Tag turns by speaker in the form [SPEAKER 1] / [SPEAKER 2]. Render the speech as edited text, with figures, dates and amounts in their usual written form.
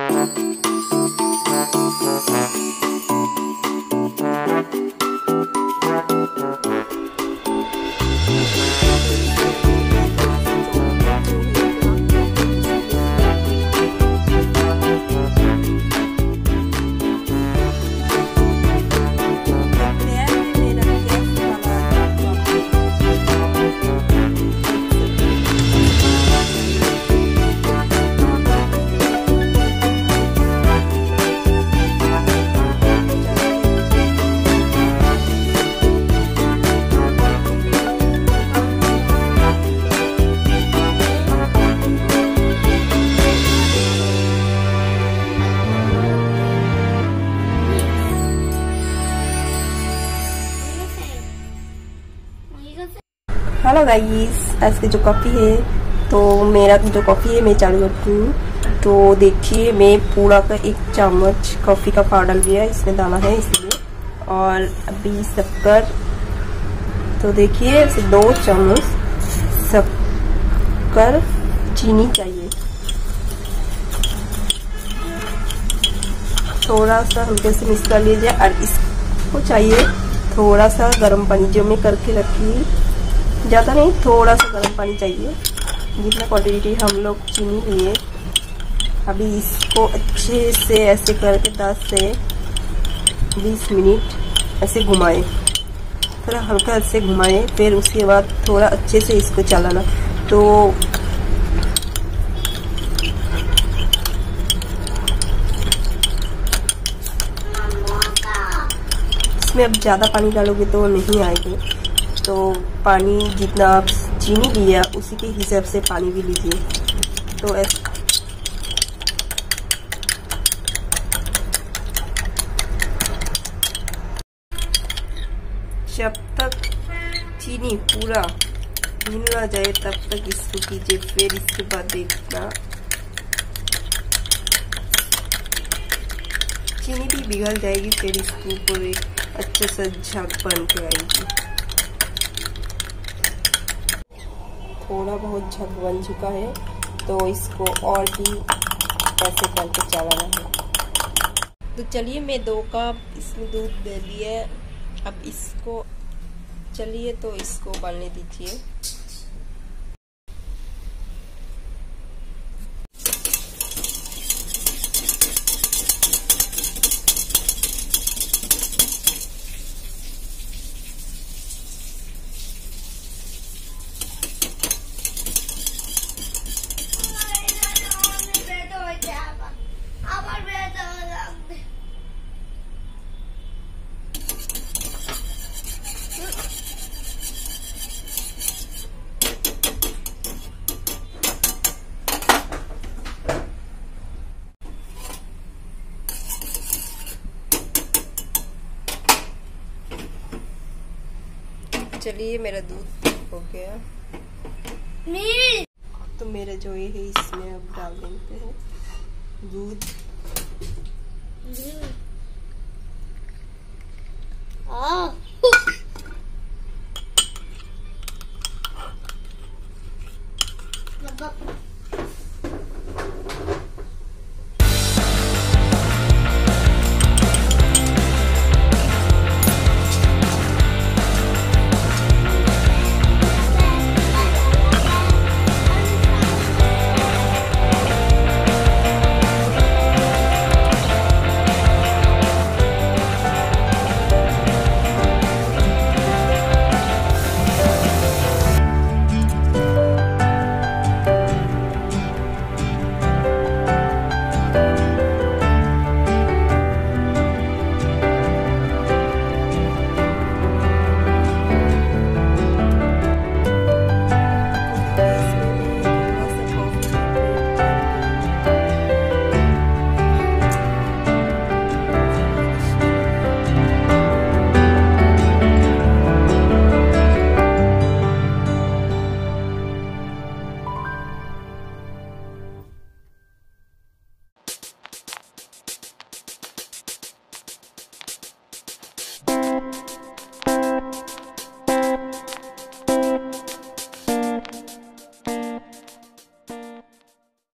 [SPEAKER 1] Hello guys, आज की जो कॉफ़ी है तो मेरा जो कॉफ़ी है मैं चालू करती हूँ। तो देखिए मैं पूरा का 1 चम्मच कॉफ़ी का पाउडर लिया, इसमें दाना है इसलिए। और अभी शक्कर, तो देखिए 2 चम्मच शक्कर चीनी चाहिए। थोड़ा सा हल्के से मिक्स कर लीजिए। और इसको चाहिए थोड़ा सा गर्म पानी, जो मैं करके रखी, ज़्यादा नहीं, थोड़ा सा गर्म पानी चाहिए, जितना क्वांटिटी हम लोग चीनी लिए। अभी इसको अच्छे से ऐसे करके 10 से 20 मिनट ऐसे घुमाए, थोड़ा हल्का से घुमाए। फिर उसके बाद थोड़ा अच्छे से इसको चलाना। तो इसमें अब ज़्यादा पानी डालोगे तो नहीं आएगी। तो पानी जितना आप चीनी लिया उसी के हिसाब से पानी भी लीजिए। तो ऐसे जब तक चीनी पूरा मिल ना जाए तब तक इसको कीजिए। फिर इसके बाद देखना चीनी भी पिघल जाएगी। फिर इसके ऊपर एक अच्छे से झग बन के आएगी। थोड़ा बहुत झग बन चुका है, तो इसको और भी ऐसे करके चलाना है। तो चलिए मैं 2 कप इसमें दूध दे दिए। अब इसको चलिए तो इसको उबालने दीजिए। चलिए मेरा दूध हो गया। तो मेरा जो ये है इसमें अब डाल देते हैं दूध।